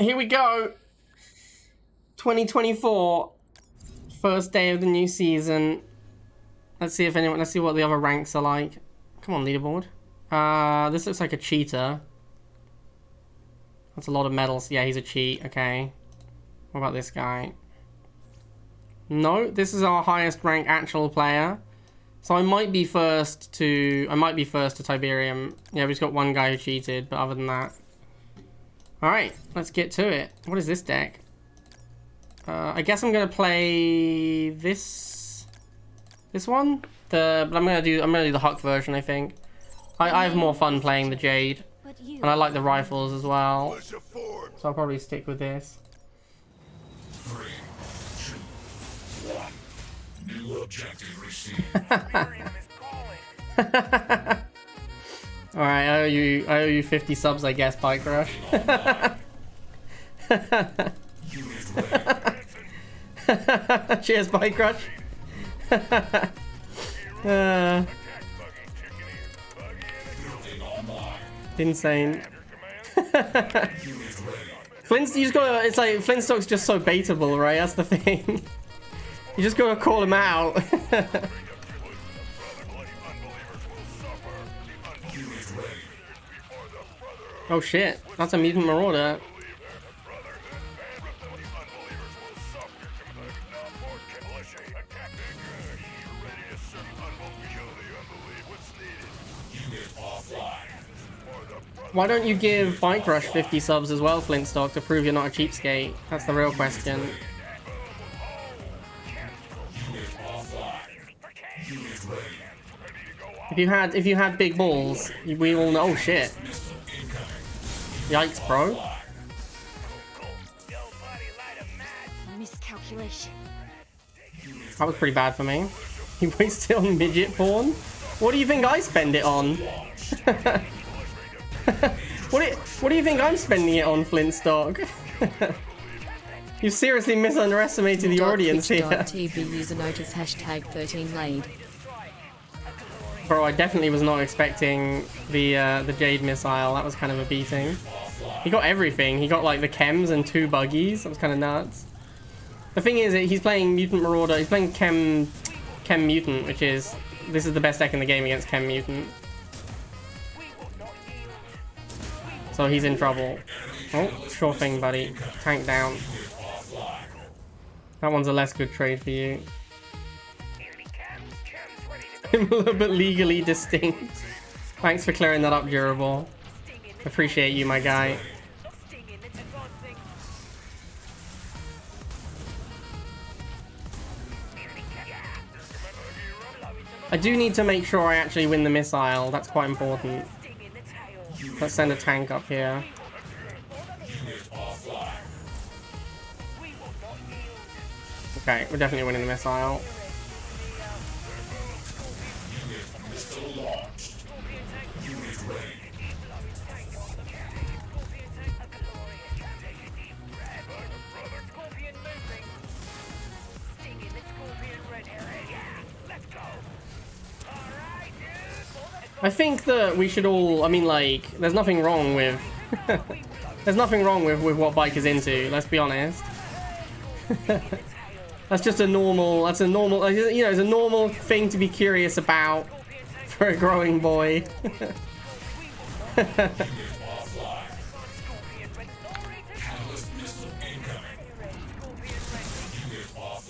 Here we go. 2024. First day of the new season. Let's see what the other ranks are like. Come on, leaderboard. This looks like a cheater. That's a lot of medals. Yeah, he's a cheat. Okay. What about this guy? No, this is our highest rank actual player. So I might be first to Tiberium. Yeah, we've got one guy who cheated, but other than that. Alright, let's get to it. What is this deck? I guess I'm gonna play this one. But I'm gonna do the Huck version, I think. I have more fun playing the Jade. And I like the rifles as well. So I'll probably stick with this. 3, 2, 1. New objective received. Alright, I owe you 50 subs, I guess, Bike Rush. Cheers, Bike Rush. Insane. It's like Flintstock's just so baitable, right? That's the thing. You just gotta call him out. Oh shit, that's a mutant marauder. Why don't you give Bike Rush 50 subs as well, Flintstock, to prove you're not a cheapskate? That's the real question. If you had big balls, we all know. Oh shit. Yikes, bro. Miscalculation. That was pretty bad for me. You wasted on midget porn? What do you think I spend it on? What do you think I'm spending it on, Flintstock? You seriously misunderestimated the audience here. TV user notice #13laid. Bro, I definitely was not expecting the Jade missile. That was kind of a beating. He got everything. He got like the chems and 2 buggies. That was kind of nuts. The thing is, he's playing Mutant Marauder. He's playing Chem Mutant, which is this is the best deck in the game against Chem Mutant. So he's in trouble. Oh, sure thing, buddy. Tank down. That one's a less good trade for you. I'm a little bit legally distinct. Thanks for clearing that up, Durable. Appreciate you, my guy. I do need to make sure I actually win the missile. That's quite important. Let's send a tank up here. Okay, we're definitely winning the missile. I think that we should all, I mean, like, there's nothing wrong with there's nothing wrong with what Bike is into, let's be honest. That's just a normal, you know, it's a normal thing to be curious about for a growing boy.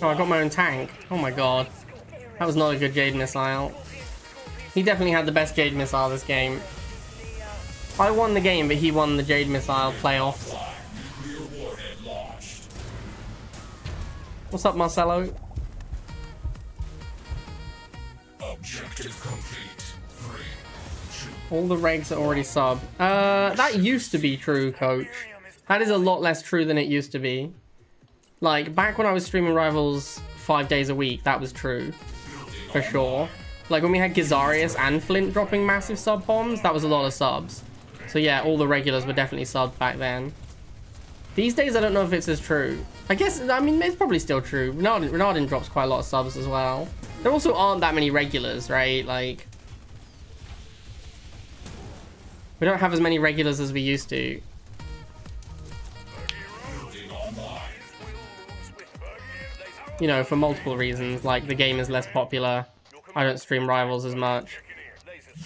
Oh, I got my own tank. Oh my god. That was not a good Jade missile. He definitely had the best Jade missile this game. I won the game, but he won the Jade missile playoffs. What's up, Marcelo? Objective complete. 3, 2. All the regs are already sub. That used to be true, Coach. That is a lot less true than it used to be. Like, back when I was streaming Rivals 5 days a week, that was true. For sure. Like, when we had Gazarius and Flint dropping massive sub bombs, that was a lot of subs. So yeah, all the regulars were definitely subbed back then. These days, I don't know if it's as true. I guess, I mean, it's probably still true. Renardin drops quite a lot of subs as well. There also aren't that many regulars, right? Like, we don't have as many regulars as we used to. You know, for multiple reasons. Like, the game is less popular. I don't stream Rivals as much.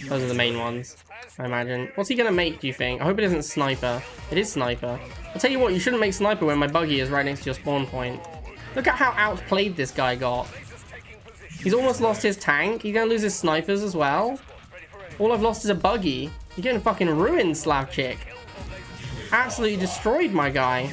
Those are the main ones, I imagine. What's he gonna make, do you think? I hope it isn't Sniper. It is Sniper. I'll tell you what, you shouldn't make Sniper when my buggy is right next to your spawn point. Look at how outplayed this guy got. He's almost lost his tank. He's gonna lose his snipers as well. All I've lost is a buggy. You're getting fucking ruined, Slav chick. Absolutely destroyed my guy.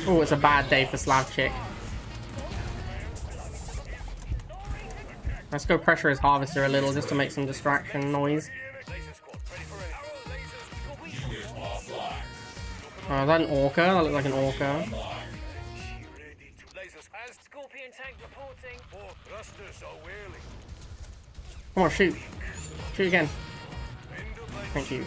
Oh, it's a bad day for Slav chick. Let's go pressure his harvester a little just to make some distraction noise. Oh, is that an orca? That looks like an orca. Come on, shoot. Shoot again. Thank you.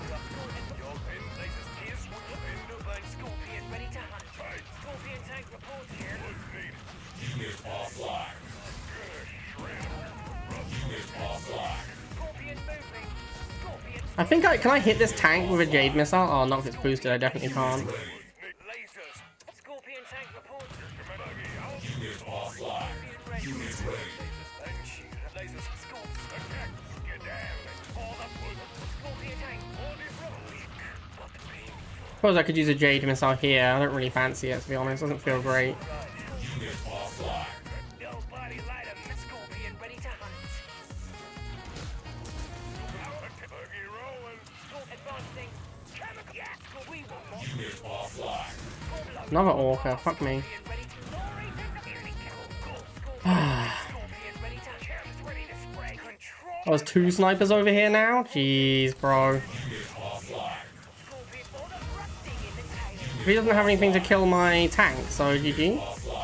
I think can I hit this tank with a Jade missile? Oh, not if it's boosted, I definitely can't. Suppose I could use a Jade missile here. I don't really fancy it, to be honest. It doesn't feel great. Another orca, fuck me. Oh, there's 2 snipers over here now? Jeez, bro. If he doesn't have anything to kill my tank, so GG.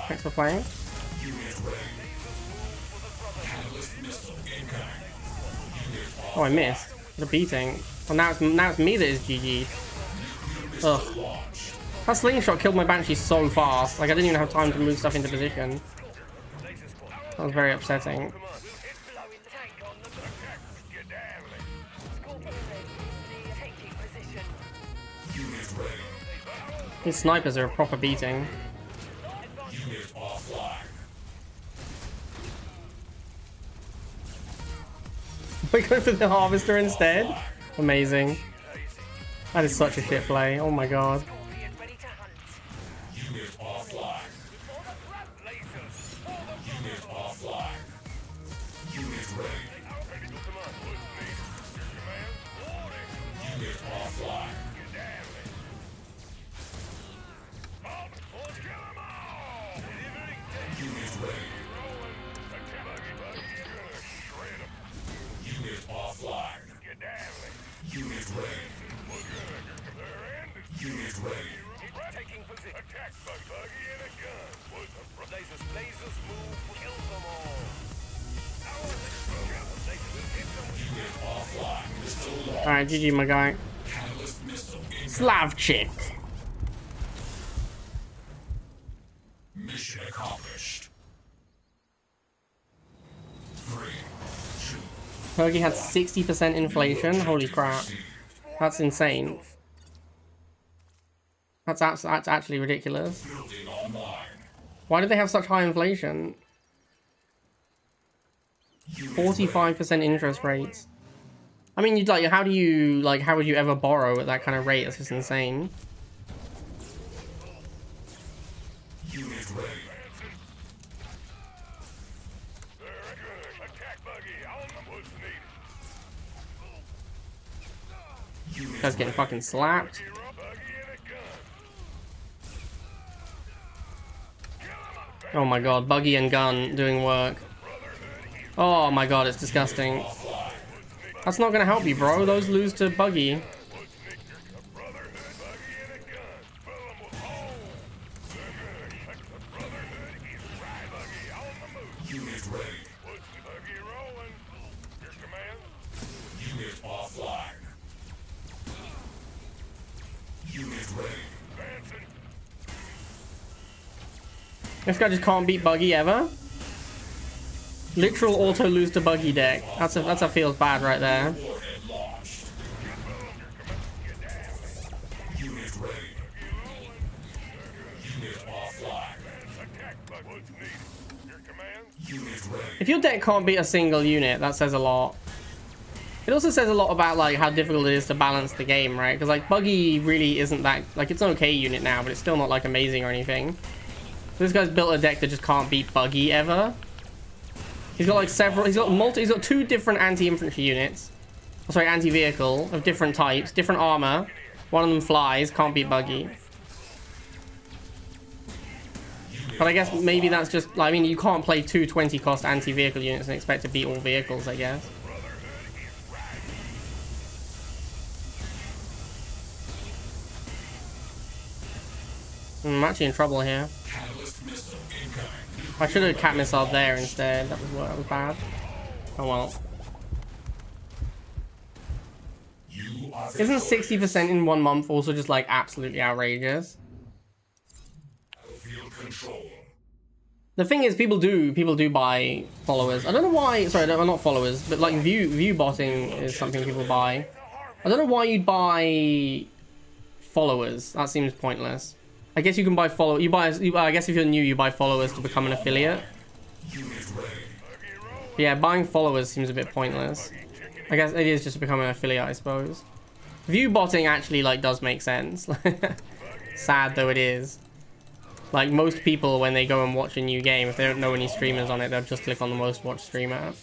Thanks for playing. Oh, I missed. The beating. Well, now it's me that is GG. Ugh. That slingshot killed my Banshee so fast. Like, I didn't even have time to move stuff into position. That was very upsetting. These snipers are a proper beating. We go for the harvester instead? Amazing. That is such a shit play. Oh my god. Alright, GG my guy. Slav chick. Mission accomplished. 3, 2, Fergie had 60% inflation. Holy crap. That's insane. That's actually ridiculous. building online. Why did they have such high inflation? 45% interest rates. I mean, you'd like, how would you ever borrow at that kind of rate? That's just insane. Unit ready. Guy's getting fucking slapped. Oh my god, buggy and gun doing work. Oh my god, it's disgusting. That's not gonna help you, bro. Those lose to buggy. Unit ready. Unit offline. Unit ready. This guy just can't beat buggy ever. Literal auto lose to buggy deck. That's a feels bad right there. Unit ready. Unit offline. Unit ready. If your deck can't beat a single unit, that says a lot. It also says a lot about like how difficult it is to balance the game, right? Because like buggy really isn't that like it's an okay unit now, but it's still not like amazing or anything. So this guy's built a deck that just can't beat buggy ever. He's got like several. He's got 2 different anti-infantry units. Oh, sorry, anti-vehicle of different types, different armor. One of them flies, can't beat buggy. But I guess maybe that's just. I mean, you can't play 2 20-cost anti-vehicle units and expect to beat all vehicles, I guess. I'm actually in trouble here. I should have cat missile there instead. That was bad. Oh well. Isn't 60% in 1 month also just like absolutely outrageous? The thing is, people do buy followers. I don't know why. Sorry, no, not followers, but like view botting is something people buy. I don't know why you'd buy followers. That seems pointless. I guess you can buy follow. I guess if you're new, you buy followers to become an affiliate. But yeah, buying followers seems a bit pointless. I guess it is just to become an affiliate, I suppose. View botting actually like does make sense. Sad though it is. Like most people, when they go and watch a new game, if they don't know any streamers on it, they'll just click on the most watched streamer.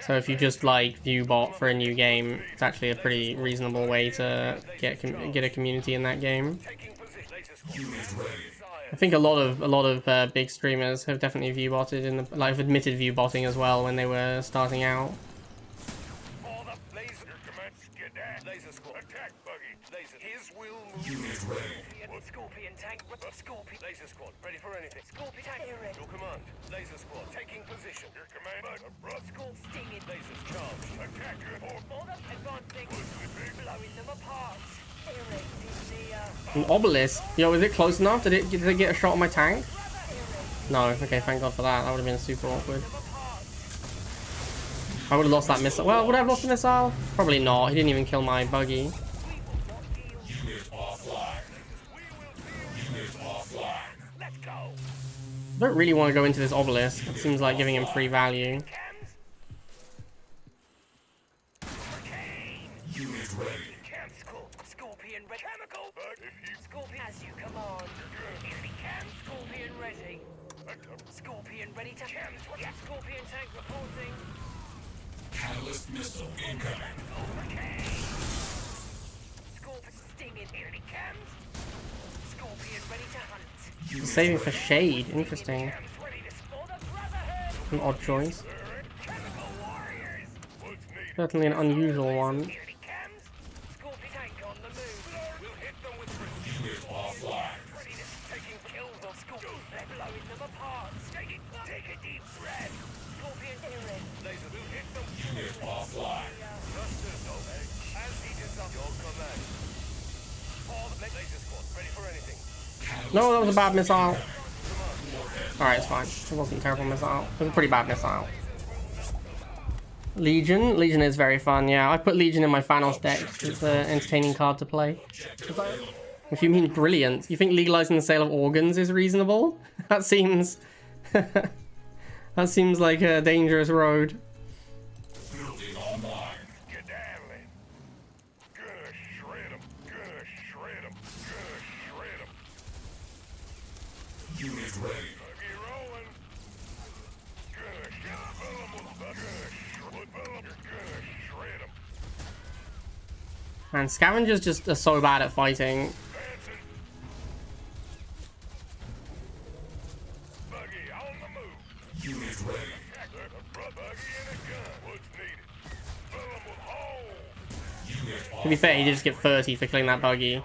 So if you just like view bot for a new game, it's actually a pretty reasonable way to get a community in that game. I think a lot of big streamers have definitely view botted in the like admitted view botting as well when they were starting out. Unit ready. Scorpion tank. Scorpion laser squad ready for anything. Scorpion tank. Your command. Laser squad taking position. Your command. Scorp stinging. Lasers charged. Attack. Order advancing. Blowing them apart. An obelisk? Yo, is it close enough? Did it get a shot on my tank? No. Okay, thank God for that. That would have been super awkward. I would have lost that missile. Well, would I have lost the missile? Probably not. He didn't even kill my buggy. I don't really want to go into this obelisk. It seems like giving him free value. Scorpion ready. Chemical. Scorpion as you command. Scorpion ready. Scorpion ready to Scorpion tank reporting. Catalyst missile incoming. Scorpion stinging. Here he comes. Scorpion ready to hunt. Saving for shade. Interesting. An odd choice. Certainly an unusual one. No, that was a bad missile. Alright, it's fine. It wasn't a terrible missile. It was a pretty bad missile. Legion? Legion is very fun, yeah. I put Legion in my Thanos deck. It's an entertaining card to play. If you mean brilliant, you think legalizing the sale of organs is reasonable? That seems... that seems like a dangerous road. And scavengers just are so bad at fighting. To be fair, he did just get 30 for killing that buggy. And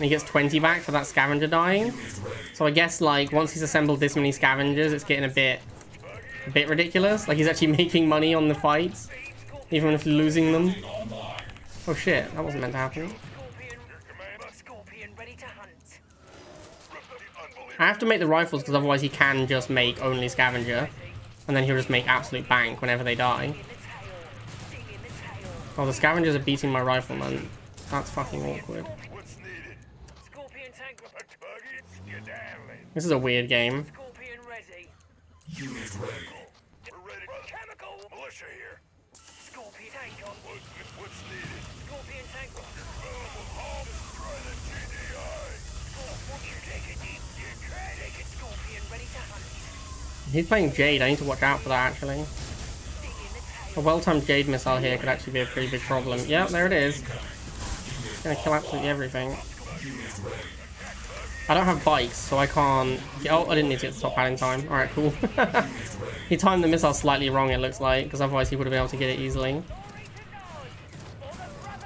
he gets 20 back for that scavenger dying. So I guess like once he's assembled this many scavengers, it's getting a bit ridiculous. Like he's actually making money on the fights, even if losing them. Oh shit, that wasn't meant to happen. I have to make the rifles because otherwise he can just make only scavenger. And then he'll just make absolute bank whenever they die. Oh, the scavengers are beating my rifleman. That's fucking awkward. What's needed? Scorpion tank buggy skedaddling. This is a weird game. Scorpion ready. Unit ready. We're ready. Chemical militia here. Scorpion tank on. What's needed? Scorpion tank. Destroy the GDI. You take it deep. You take it. Scorpion ready to hunt. He's playing Jade. I need to watch out for that, actually. A well-timed Jade missile here could actually be a pretty big problem. Yep, there it is. It's gonna kill absolutely everything. I don't have bikes, so I can't... Oh, I didn't need to get the stop pad in time. Alright, cool. He timed the missile slightly wrong, it looks like, because otherwise he would have been able to get it easily.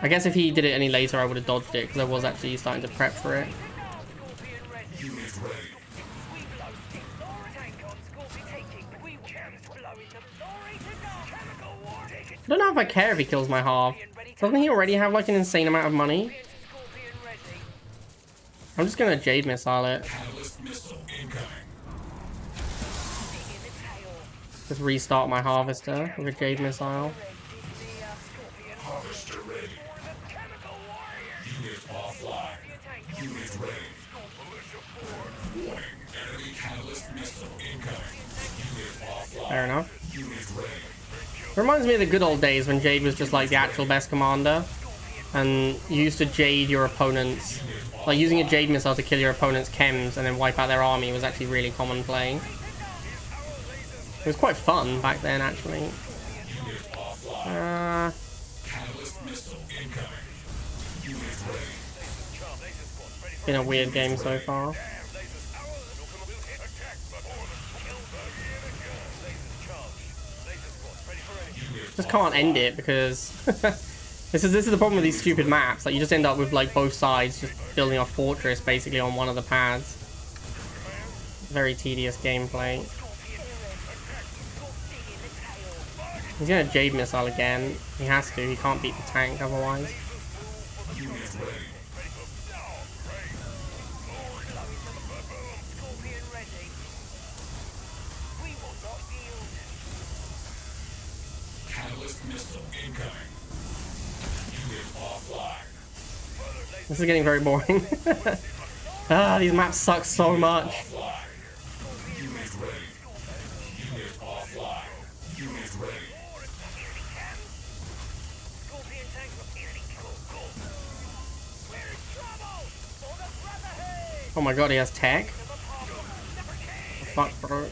I guess if he did it any later, I would have dodged it, because I was actually starting to prep for it. Unit ready. I don't know if I care if he kills my half. Doesn't he already have like an insane amount of money? I'm just gonna Jade missile it. Catalyst missile incoming. Just restart my harvester with a Jade missile. Harvester ready. Unit offline. Unit ready. Warning. Enemy catalyst missile incoming. Unit offline. Fair enough. Unit ready. Reminds me of the good old days when Jade was just like the actual best commander. And you used to Jade your opponents. Like using a Jade missile to kill your opponent's chems and then wipe out their army was actually really common play. It was quite fun back then, actually. Catalyst missile incoming. Unit ready. Been a weird game so far. Just can't end it because this is the problem with these stupid maps. Like you just end up with like both sides just building a fortress basically on one of the paths. Very tedious gameplay. He's gonna Jade missile again. He has to. He can't beat the tank otherwise. Catalyst missile incoming. Unit offline. This is getting very boring. These maps suck so much. Offline. Unit ready. Unit offline. Unit ready. Oh my god, he has tech? Fuck, bro. Unit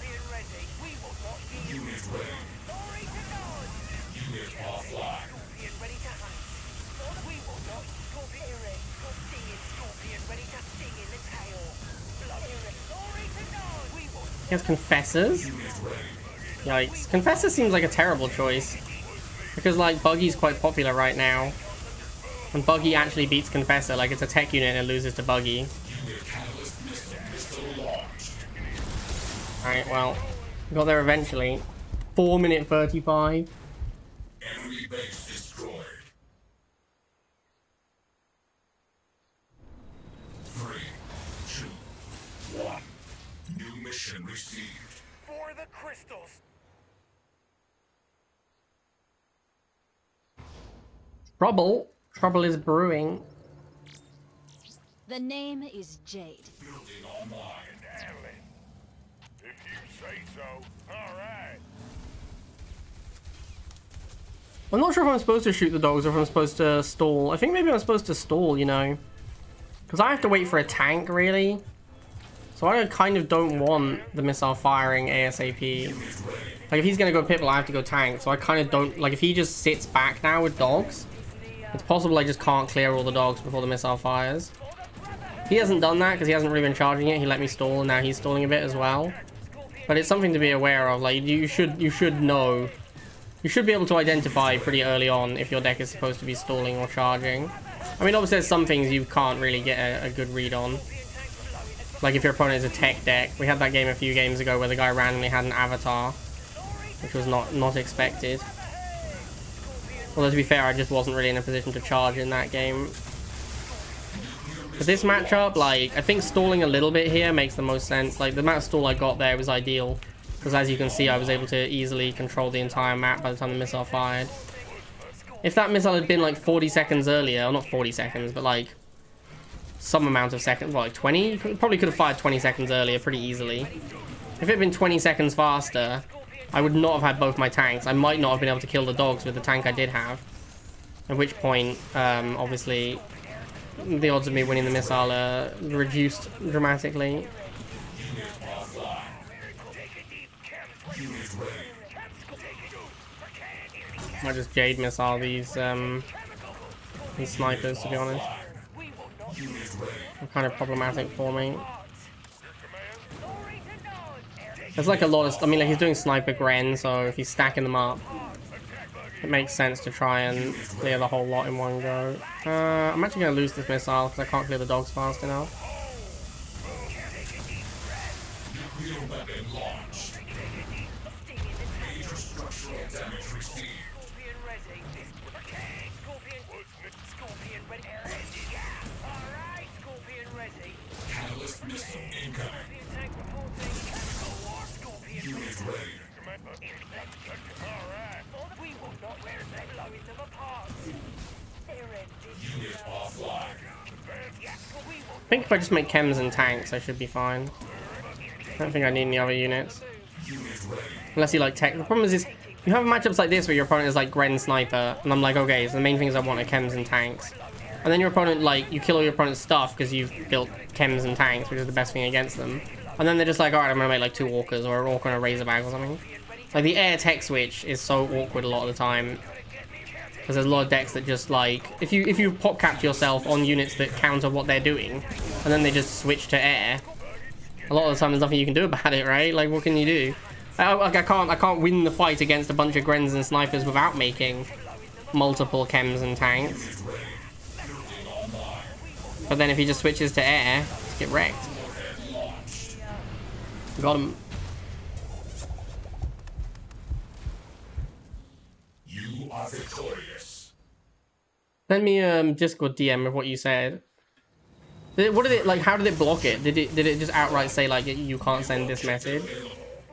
ready. Unit offline. He has Confessors? Yikes. Confessor seems like a terrible choice. Because, like, Buggy's quite popular right now. And Buggy actually beats Confessor, like, it's a tech unit and it loses to Buggy. Alright, well, we got there eventually. 4-minute 35. Enemy base destroyed. 3, 2, 1. New mission received. For the crystals. Trouble. Trouble is brewing. The name is Jade. Building online. If you say so. All right. I'm not sure if I'm supposed to shoot the dogs or if I'm supposed to stall. I think maybe I'm supposed to stall, you know. Because I have to wait for a tank, really. So I kind of don't want the missile firing ASAP. Like, if he's going to go Pitbull, I have to go tank. So I kind of don't... Like, if he just sits back now with dogs, it's possible I just can't clear all the dogs before the missile fires. He hasn't done that because he hasn't really been charging it. He let me stall, and now he's stalling a bit as well. But it's something to be aware of. Like, you should know... You should be able to identify pretty early on if your deck is supposed to be stalling or charging. I mean, obviously there's some things you can't really get a good read on. Like if your opponent is a tech deck. We had that game a few games ago where the guy randomly had an avatar, which was not expected. Although to be fair, I just wasn't really in a position to charge in that game. For this matchup, like, I think stalling a little bit here makes the most sense. Like, the amount of stall I got there was ideal. Because as you can see, I was able to easily control the entire map by the time the missile fired. If that missile had been like 40 seconds earlier, or not 40 seconds, but like some amount of seconds, well, like 20? Probably could have fired 20 seconds earlier pretty easily. If it had been 20 seconds faster, I would not have had both my tanks. I might not have been able to kill the dogs with the tank I did have. At which point, obviously, the odds of me winning the missile are reduced dramatically. I might just Jade missile these snipers, to be honest. They're kind of problematic for me. There's like a lot of, I mean, like he's doing sniper Gren, so if he's stacking them up, it makes sense to try and clear the whole lot in one go. I'm actually going to lose this missile because I can't clear the dogs fast enough. Nuclear weapon launched. Major structural damage received. Catalyst missile incoming. Unit ready. Unit offline. I think if I just make chems and tanks, I should be fine. I don't think I need any other units. Unit ready. Unless you like tech. The problem is you have matchups like this where your opponent is like Gren Sniper, and I'm like, okay, so the main things I want are chems and tanks. And then your opponent, like, you kill all your opponent's stuff because you've built chems and tanks, which is the best thing against them. And then they're just like, alright, I'm gonna make like 2 walkers or an orc and a razorback or something. Like, the air tech switch is so awkward a lot of the time. Because there's a lot of decks that just, like, if you pop capped yourself on units that counter what they're doing, and then they just switch to air, a lot of the time there's nothing you can do about it, right? Like, what can you do? Like, I can't win the fight against a bunch of Grens and snipers without making multiple chems and tanks. But then if he just switches to air, just get wrecked. Got him. You are victorious. Send me Discord DM of what you said. What did it like? How did it block it? Did it just outright say like you can't send this message?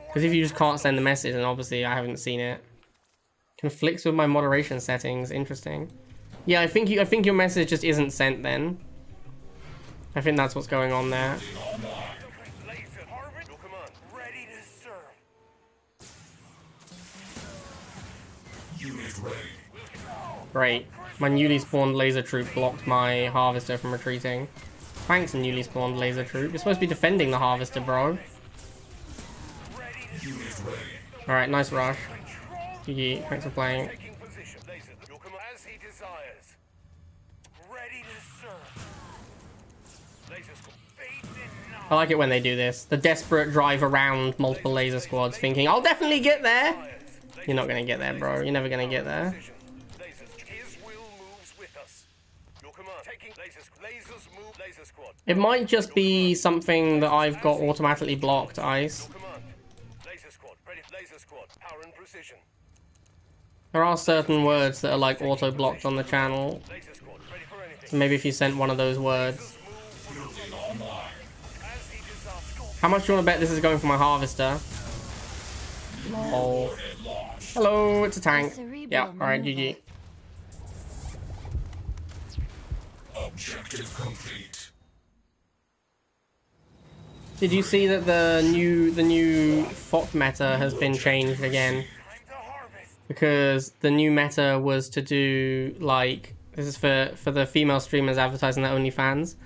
Because if you just can't send the message, then obviously I haven't seen it. Conflicts with my moderation settings. Interesting. Yeah, I think your message just isn't sent then. I think that's what's going on there. Unit ready. Great. My newly spawned laser troop blocked my harvester from retreating. Thanks, newly spawned laser troop. You're supposed to be defending the harvester, bro. Unit ready. Alright, nice rush. GG, thanks for playing. As he desires. Ready to serve. Laser squad. I like it when they do this. The desperate drive around multiple laser squads thinking, I'll definitely get there. You're not going to get there, bro. You're never going to get there. His will moves with us. Your command. Taking lasers move laser squad. It might just be something that I've got automatically blocked, Ice. Command. Laser squad. Ready. Laser squad. Power and precision. There are certain words that are like auto-blocked on the channel. Laser squad. Ready for anything. So maybe if you sent one of those words. Building online. As he desires. How much do you want to bet this is going for my harvester? Lol. Hello, it's a tank. Yeah, alright, GG. Objective complete. Did you see that the new FOC meta has been changed again? Because the new meta was to do, like, this is for the female streamers advertising their OnlyFans.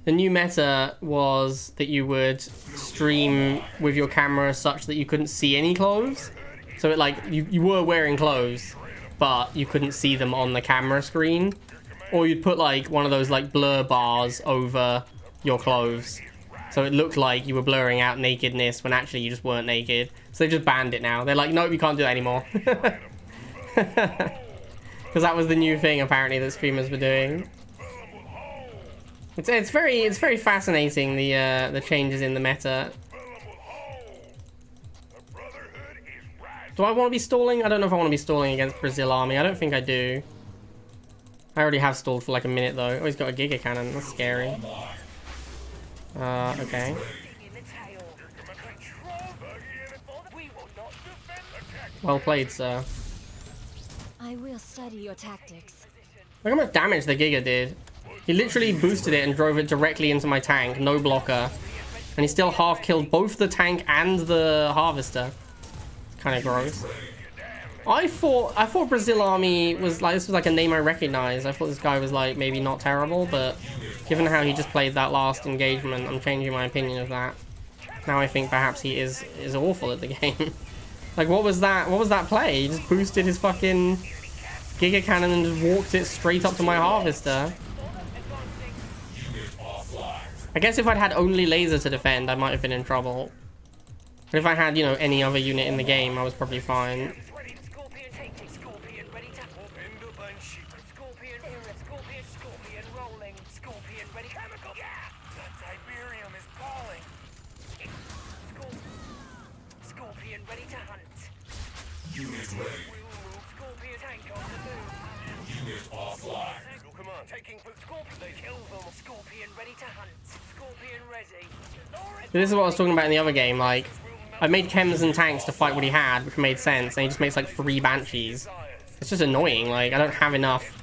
The new meta was that you would stream with your camera such that you couldn't see any clothes. So it, like, you were wearing clothes, but you couldn't see them on the camera screen. Or you'd put, like, one of those, like, blur bars over your clothes. So it looked like you were blurring out nakedness when actually you just weren't naked. So they just banned it now. They're like, nope, you can't do that anymore. Because that was the new thing, apparently, that streamers were doing. It's very fascinating, the changes in the meta. Do I want to be stalling? I don't know if I want to be stalling against Brazil army. I don't think I do. I already have stalled for like a minute though. Oh, he's got a Giga Cannon. That's scary. Okay. Well played, sir. I will study your tactics. Look how much damage the Giga did. He literally boosted it and drove it directly into my tank, no blocker. And he still half killed both the tank and the harvester. Kind of gross. I thought Brazil Army was like, this was like a name I recognized. I thought this guy was like maybe not terrible, but given how he just played that last engagement, I'm changing my opinion of that. Now I think perhaps he is awful at the game. Like, what was that? What was that play? He just boosted his fucking Giga Cannon and just walked it straight up to my harvester. I guess if I'd had only laser to defend, I might have been in trouble. But if I had, you know, any other unit in the game, I was probably fine. Scorpion rolling. Scorpion ready. Chemical. Yeah. The tiberium is falling. Scorpion ready to hunt. Unit ready. Scorpion tank on the move. Unit offline. Your command. Taking for Scorpion. They kill them. Scorpion ready to hunt. Scorpion ready. This is what I was talking about in the other game. Like, I made chems and tanks to fight what he had, which made sense, and he just makes like 3 banshees. It's just annoying. Like, I don't have enough.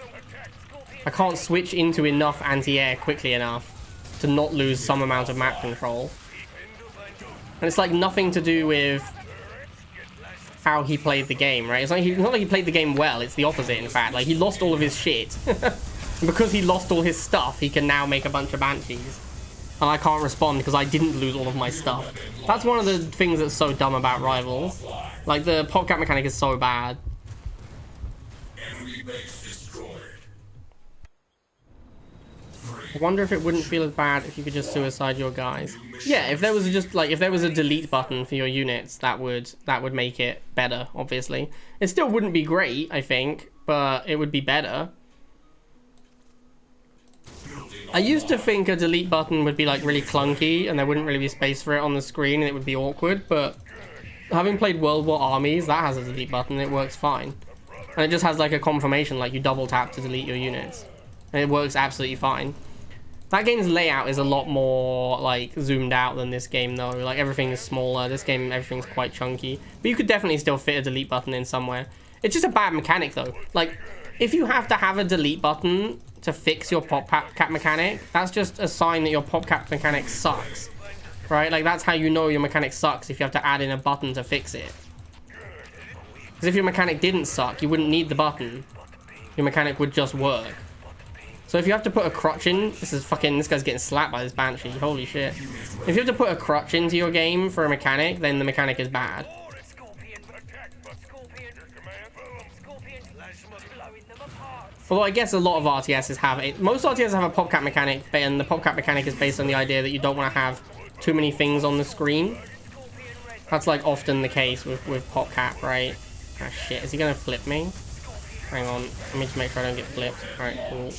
I can't switch into enough anti-air quickly enough to not lose some amount of map control. And it's like nothing to do with how he played the game, right? It's like not like he played the game well. It's the opposite, in fact. Like, he lost all of his shit. And because he lost all his stuff, he can now make a bunch of banshees. And I can't respond because I didn't lose all of my stuff. That's one of the things that's so dumb about Rivals. Like, the popcat mechanic is so bad. Enemy base destroyed. I wonder if it wouldn't feel as bad if you could just suicide your guys. Yeah, if there was just like, if there was a delete button for your units, that would make it better, obviously. It still wouldn't be great, I think, but it would be better. I used to think a delete button would be like really clunky and there wouldn't really be space for it on the screen and it would be awkward, but having played World War Armies, that has a delete button and it works fine. And it just has like a confirmation, like you double tap to delete your units. And it works absolutely fine. That game's layout is a lot more like zoomed out than this game though. Like, everything is smaller. This game, everything's quite chunky. But you could definitely still fit a delete button in somewhere. It's just a bad mechanic though. Like, if you have to have a delete button to fix your popcat mechanic, that's just a sign that your popcat mechanic sucks. Right? Like, that's how you know your mechanic sucks, if you have to add in a button to fix it. Because if your mechanic didn't suck, you wouldn't need the button. Your mechanic would just work. So if you have to put a crutch in, this guy's getting slapped by this Banshee, holy shit. If you have to put a crutch into your game for a mechanic, then the mechanic is bad. Although I guess a lot of RTSs have it. Most RTSs have a popcat mechanic, and the popcat mechanic is based on the idea that you don't want to have too many things on the screen. That's like often the case with popcat, right? Ah shit, is he gonna flip me? Hang on, let me just make sure I don't get flipped. Alright, cool.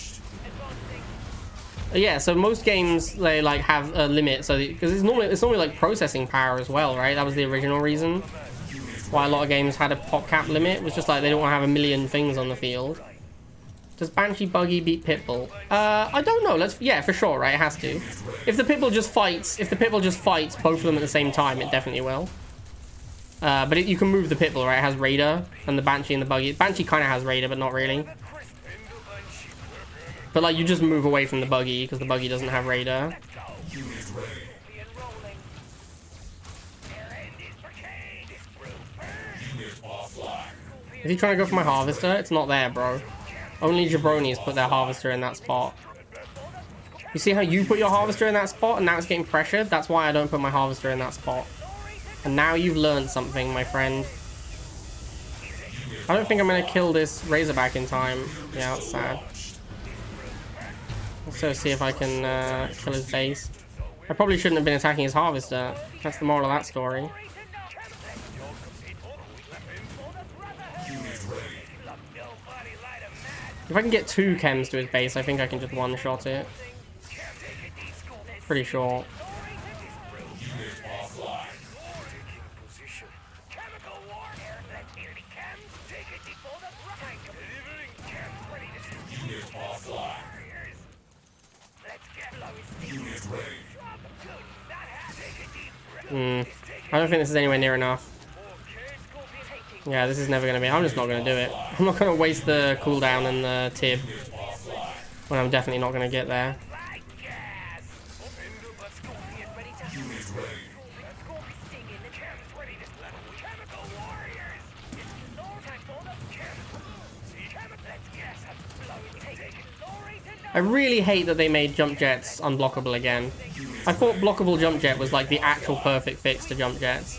Yeah, so most games, they like have a limit, so because it's normally like processing power as well, right? That was the original reason why a lot of games had a popcat limit. It was just like they don't want to have a million things on the field. Does Banshee Buggy beat Pitbull? I don't know. Yeah, for sure, right? It has to. If the Pitbull just fights both of them at the same time, it definitely will. But you can move the Pitbull, right? It has Raider, and the Banshee and the Buggy. Banshee kind of has Raider, but not really. But like, you just move away from the Buggy because the Buggy doesn't have Raider. Is he trying to go for my Harvester? It's not there, bro. Only jabronis put their Harvester in that spot. You see how you put your Harvester in that spot and now it's getting pressured? That's why I don't put my Harvester in that spot. And now you've learned something, my friend. I don't think I'm going to kill this Razorback in time. Yeah, that's sad. Let's see if I can kill his base. I probably shouldn't have been attacking his Harvester. That's the moral of that story. If I can get 2 chems to his base, I think I can just one-shot it. Pretty sure. I don't think this is anywhere near enough. Yeah, this is never going to be... I'm just not going to do it. I'm not going to waste the cooldown and the tib when I'm definitely not going to get there. I really hate that they made jump jets unblockable again. I thought blockable jump jet was like the actual perfect fix to jump jets.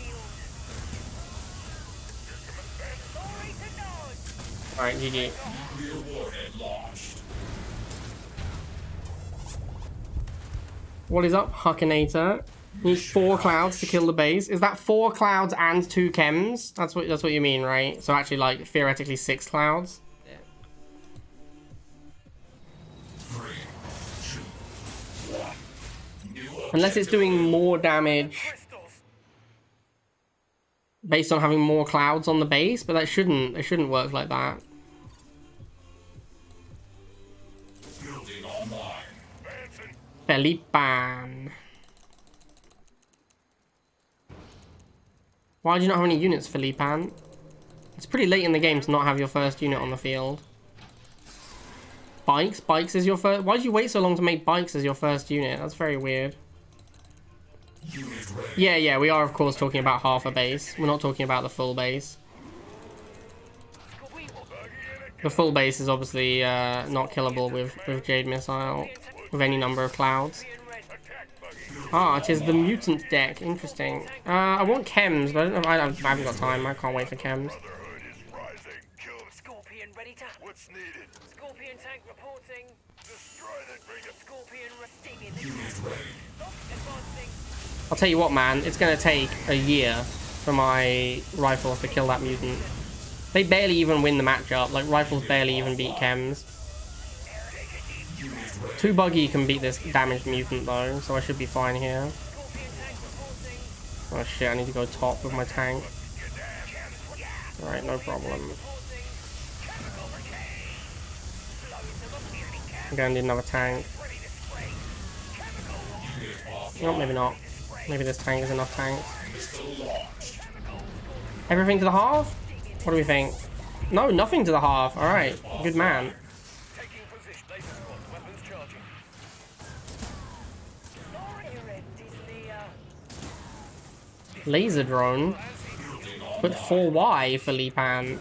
Alright, GG. What is up, Huckinator? Need 4 clouds to kill the base. Is that 4 clouds and 2 chems? That's what you mean, right? So actually, like, theoretically 6 clouds? Unless it's doing more damage based on having more clouds on the base, but it shouldn't work like that. Felipan. Why do you not have any units, Felipan? It's pretty late in the game to not have your first unit on the field. Bikes? Bikes is your first... Why did you wait so long to make bikes as your first unit? That's very weird. Yeah, we are of course talking about half a base. We're not talking about the full base. The full base is obviously not killable with Jade Missile, with any number of clouds. Ah, it is the mutant deck. Interesting. I want chems, but I haven't got time. I can't wait for chems. Scorpion ready to... What's needed? Scorpion tank reporting. Destroy that bring a scorpion sting in the advancing. I'll tell you what, man. It's going to take a year for my rifles to kill that mutant. They barely even win the matchup. Like, rifles barely even beat chems. 2 buggy can beat this damaged mutant, though, so I should be fine here. Oh, shit. I need to go top with my tank. Alright, no problem. I'm gonna need another tank. No, maybe not. Maybe this tank is enough tanks. Everything to the half? What do we think? No, nothing to the half. Alright, good man. Laser drone? But for why, Felipan?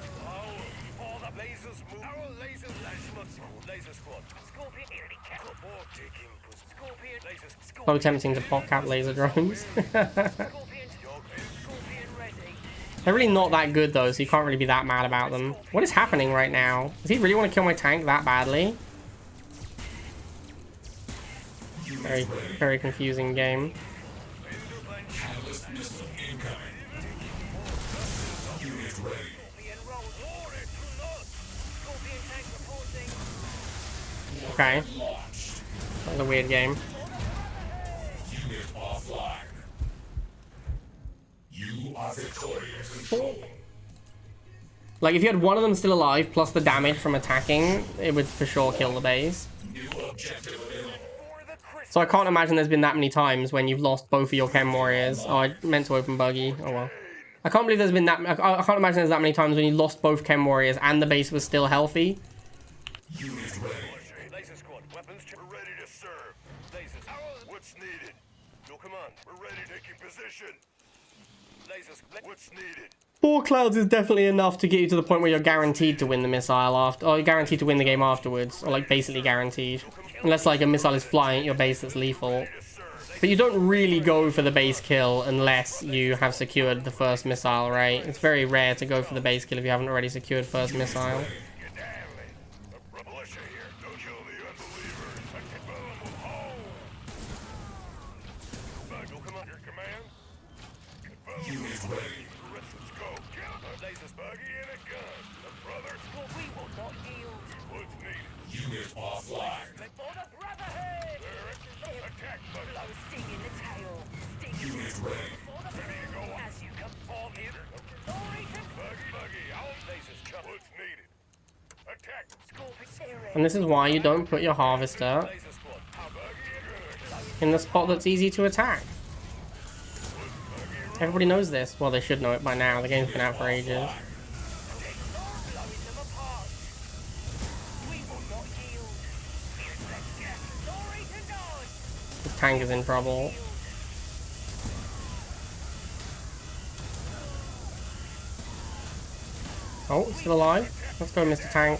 So tempting to pop cap laser drones. They're really not that good though, so you can't really be that mad about them. What is happening right now? Does he really want to kill my tank that badly? Very, very confusing game. Okay. That was a weird game. Like, if you had one of them still alive, plus the damage from attacking, it would for sure kill the base. So I can't imagine there's been that many times when you've lost both of your Chem Warriors. Oh, I meant to open Buggy. Oh well. I can't believe there's been that... I can't imagine there's that many times when you lost both Chem Warriors and the base was still healthy. Laser squad, weapons ready to serve. Lasers, what's needed? Your command, we're ready to take your position. Lasers, what's needed? 4 clouds is definitely enough to get you to the point where you're guaranteed to win the missile after, or you're guaranteed to win the game afterwards, or like basically guaranteed. Unless like a missile is flying at your base that's lethal. But you don't really go for the base kill unless you have secured the first missile, right? It's very rare to go for the base kill if you haven't already secured first missile. And this is why you don't put your harvester in the spot that's easy to attack. Everybody knows this. Well, they should know it by now. The game's been out for ages. This tank is in trouble. Oh, still alive. Let's go, Mr. Tank.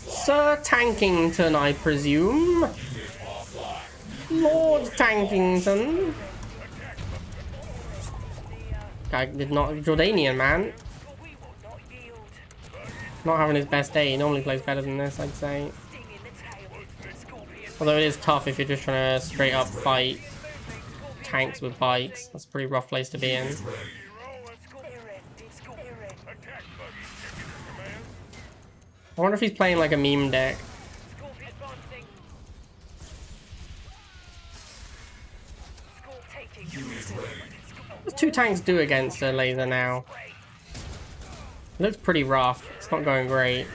Sir Tankington, I presume. Lord Tankington. Guy did not... Jordanian, man. Not having his best day. He normally plays better than this, I'd say. Although it is tough if you're just trying to straight up fight tanks with bikes. That's a pretty rough place to be in. I wonder if he's playing like a meme deck. What does 2 tanks do against a laser now? It looks pretty rough. It's not going great.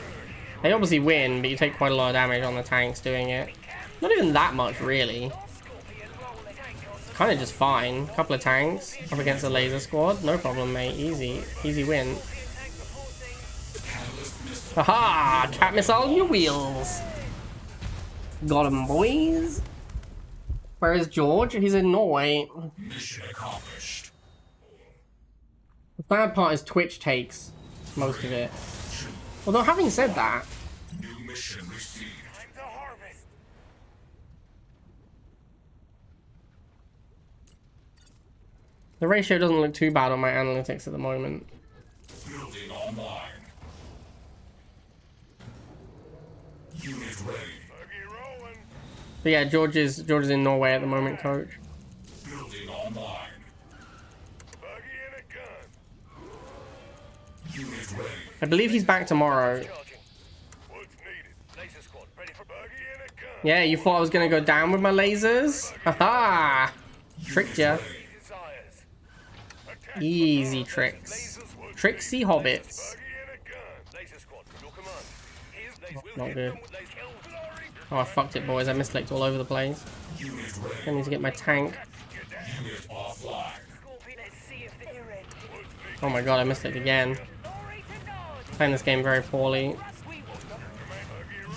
They obviously win, but you take quite a lot of damage on the tanks doing it. Not even that much, really. Kind of just fine. Couple of tanks up against a laser squad. No problem, mate. Easy. Easy win. Haha! Trap missile on your wheels! Got him, boys! Where is George? He's in Norway. Mission accomplished. The bad part is Twitch takes most of it. Although, having said that... New mission received. Time to harvest. The ratio doesn't look too bad on my analytics at the moment. Building online. Unit ready. Buggy rolling. But yeah, George is in Norway at the moment, coach. Building online. Buggy and a gun. Unit ready. I believe he's back tomorrow. Charging. What's needed? Laser squad ready for buggy and a gun. Yeah, you thought I was gonna go down with my lasers? Haha! Tricked ya. Desires. Attack. Easy tricks. Tricksy hobbits. Buggy and a gun. Laser squad, your command. Here's laser. We'll Not hit good. them with laser. Kill glory. Oh, I fucked it, boys. I misclicked all over the place. Unit ready. I need to get my tank. Unit offline. Scorpion, let's see if they're ready. Oh my god, I misclicked again. Glory to God. Playing this game very poorly. Unit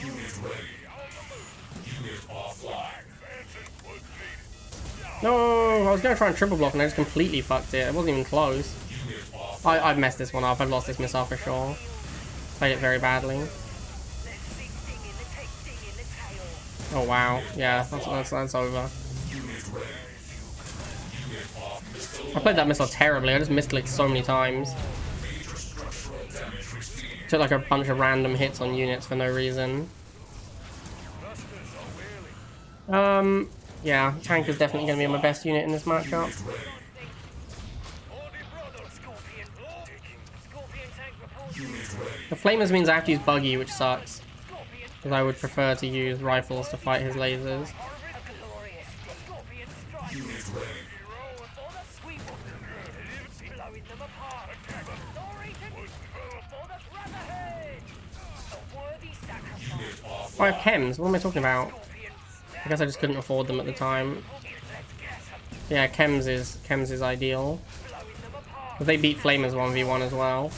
ready. Unit offline. No, I was gonna try and triple block and I just completely fucked it. It wasn't even close. Unit offline. I've messed this one up. I've lost this missile for sure. Played it very badly. Let's see sting in the tail. Sting in the tail. Oh wow. Yeah, that's over. Unit ready. Unit off. Missile. I played that missile terribly. I just misclicked so many times. Major structural damage received. Took like a bunch of random hits on units for no reason. Yeah, tank is definitely going to be my best unit in this matchup. The flamers means I have to use buggy, which sucks. Because I would prefer to use rifles to fight his lasers. Unit ready. Oh, I have chems. What am I talking about? I guess I just couldn't afford them at the time. Yeah, chems is ideal. But they beat flamers 1v1 as well.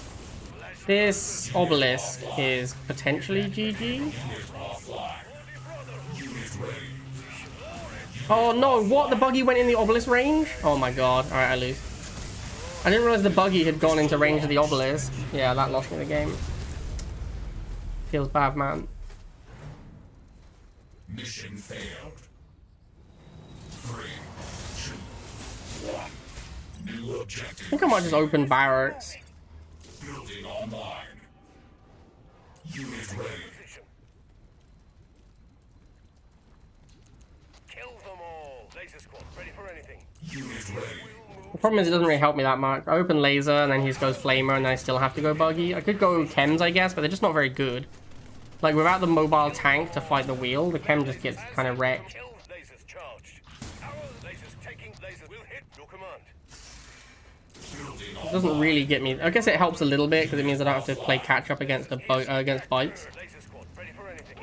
This obelisk is potentially GG. Oh no, what? The buggy went in the obelisk range? Oh my god. Alright, I lose. I didn't realize the buggy had gone into range of the obelisk. Yeah, that lost me the game. Feels bad, man. Mission failed. 3, 2, 1. New I objective. think I might just open barracks. Building online. Unit ready. Kill them all. Laser squad, ready for anything. Unit ready. The problem is it doesn't really help me that much. I open laser and then he just goes flamer and then I still have to go buggy. I could go chems, I guess, but they're just not very good. Like, without the mobile tank to fight the wheel, the chem just gets kind of wrecked. Kill lasers charged. Arrow lasers taking lasers. Will hit your command. Building It doesn't really get me. I guess it helps a little bit because it means I don't have to play catch up against against bikes. Laser squad, ready for anything.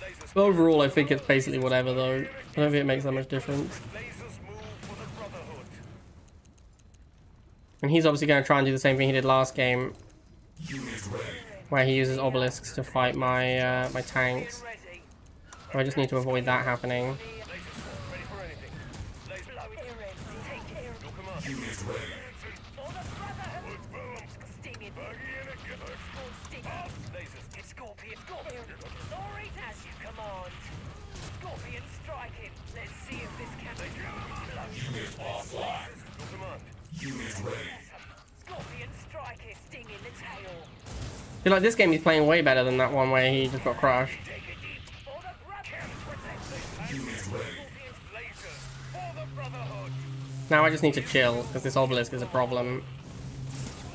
Laser But squad. overall, I think it's basically whatever though. I don't think it makes that much difference. Lasers move for the Brotherhood. And he's obviously going to try and do the same thing he did last game, Unit ready. where he uses obelisks to fight my my tanks. Ready. So I just need to avoid that happening. Laser squad, ready like it. Sting in the tail. I feel like this game he's playing way better than that one where he just got crushed. Take it deep. For the brother. Unit ready. Lasers. For the Brotherhood. Now I just need to chill, because this obelisk is a problem.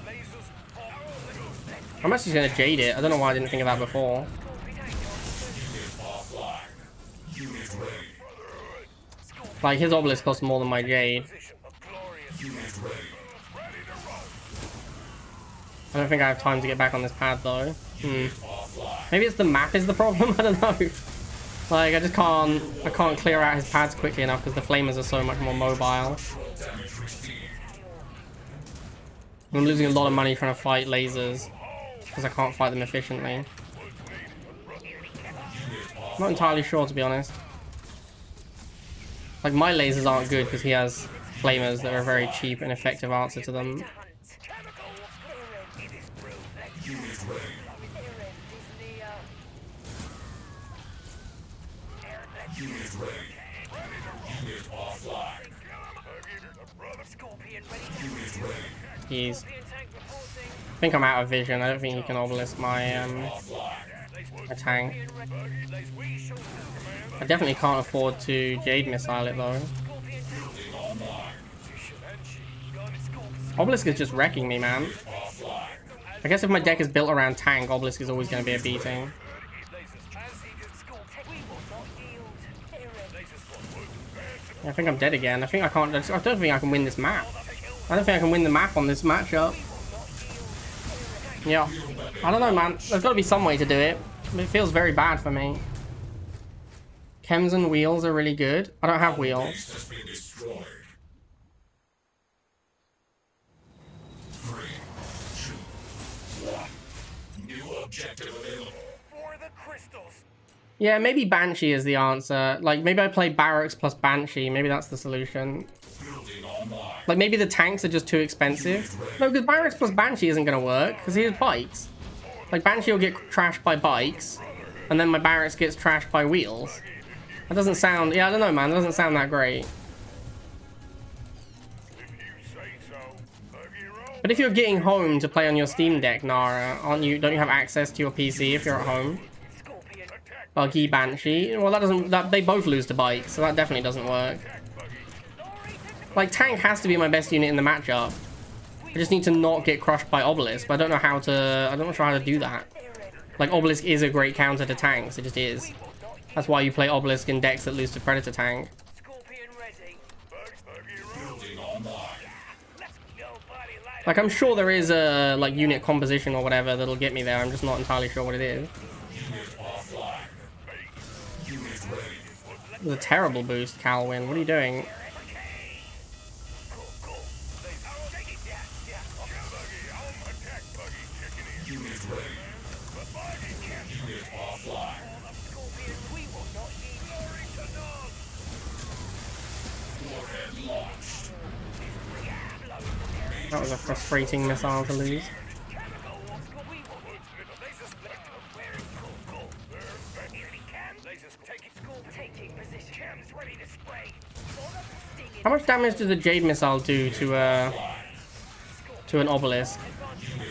Lasers. For I'm actually going to jade it. I don't know why I didn't think of that before. Offline. Unit ready. Like, his obelisk costs more than my jade. position. A glorious. Unit ready. I don't think I have time to get back on this pad, though. Offline. Maybe it's the map is the problem? I don't know. Like, I just can't... I can't clear out his pads quickly enough because the flamers are so much more mobile. Damage received. I'm losing a lot of money trying to fight lasers because I can't fight them efficiently. Not entirely sure, to be honest. Like, my lasers aren't good because he has flamers that are a very cheap and effective answer to them. Unit ready. Unit ready. Unit offline. Scorpion ready to Unit ready. He's... Scorpion tank reporting. I think I'm out of vision. I don't think he can obelisk my, Offline. my tank. We shall I definitely can't afford to Jade Missile it, though. Scorpion tank Online. position. And she gun Scorpion. Obelisk is just wrecking me, man. Offline. I guess if my deck is built around tank, Obelisk is always going to be a beating. Lasers. As he did Scorpion. We will not yield. Laser squad. I think I'm dead again. I think I can't... I don't think I can win this map. I don't think I can win the map on this matchup. Yeah. I don't know, man. There's got to be some way to do it. It feels very bad for me. Chems and wheels are really good. I don't have wheels. Base has been destroyed. 3, 2, 1. New objective available. For the crystals. Yeah, maybe Banshee is the answer. Like, maybe I play Barracks plus Banshee. Maybe that's the solution. Building online. Like, maybe the tanks are just too expensive. No, because Barracks plus Banshee isn't going to work, because he has bikes. Like, Banshee will get trashed by bikes, and then my Barracks gets trashed by wheels. That doesn't sound... Yeah, I don't know, man. That doesn't sound that great. But if you're getting home to play on your Steam Deck, Nara, don't you have access to your PC if you're at home? Scorpion. Buggy Banshee. Well, that doesn't... They both lose to bikes, so that definitely doesn't work. Like, tank has to be my best unit in the matchup. I just need to not get crushed by Obelisk, but I don't know how to... I'm not sure how to do that. Like, Obelisk is a great counter to tanks, it just is. That's why you play Obelisk in decks that lose to Predator tank. Scorpion ready. Building online. Let's go, buddy. Light Like, I'm sure there is a, like, unit composition or whatever that'll get me there. I'm just not entirely sure what it is. Unit offline. Unit ready. It was a terrible boost, Calwin. What are you doing? Unit ready. Unit offline. Warhead launched. That was a frustrating missile to lose. How much damage does a Jade Missile do to an Obelisk?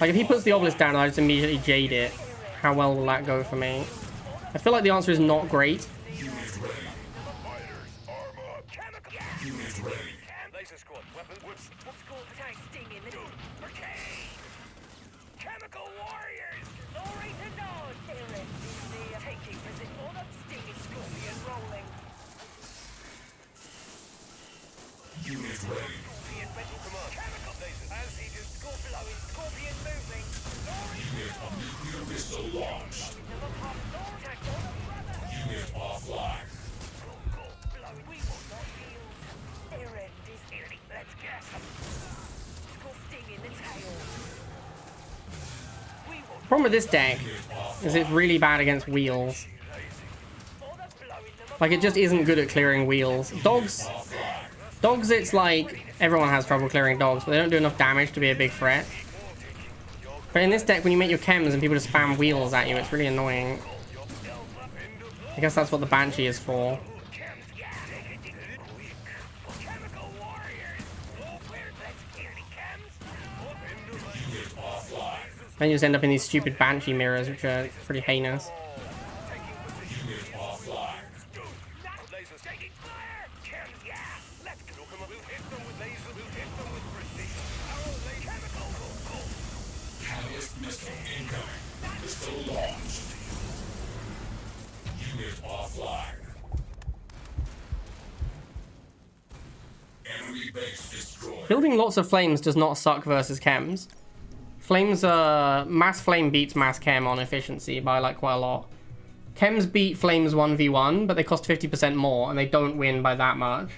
Like, if he puts the Obelisk down and I just immediately Jade it, how well will that go for me? I feel like the answer is not great. Unit ready. Unit ready. Laser squad, weapons. What's called tank sting in the Chemical warriors! Glory to God! Aaron is the taking position. All that sting is Scorpion rolling. Unit ready. Scorpion ready. Command. Chemical lasers. As he did Scorpion blowing. Scorpion moving. Glory Unit of nuclear missile launched. never pop. Lord attack. All the brotherhood. Unit offline. Blowing. We will not yield. Aaron is early. Let's get some. Score sting in the tail. We will The problem with this deck is it's really bad against wheels. Like, it just isn't good at clearing wheels. Dogs, it's like everyone has trouble clearing dogs, but they don't do enough damage to be a big threat. But in this deck, when you make your chems and people just spam wheels at you, it's really annoying. I guess that's what the Banshee is for. Unit offline. And you just end up in these stupid banshee mirrors, which are pretty heinous. Unit offline. Lasers taking fire! Yeah! Let's go. Come on, we'll hit them with lasers. We'll hit them with precision. Our chemical. Catalyst missile incoming. Missile launched. Unit offline. Enemy base destroyed. Building lots of flames does not suck versus chems. Flames, mass flame beats mass chem on efficiency by like quite a lot. Chems beat flames 1v1, but they cost 50% more, and they don't win by that much.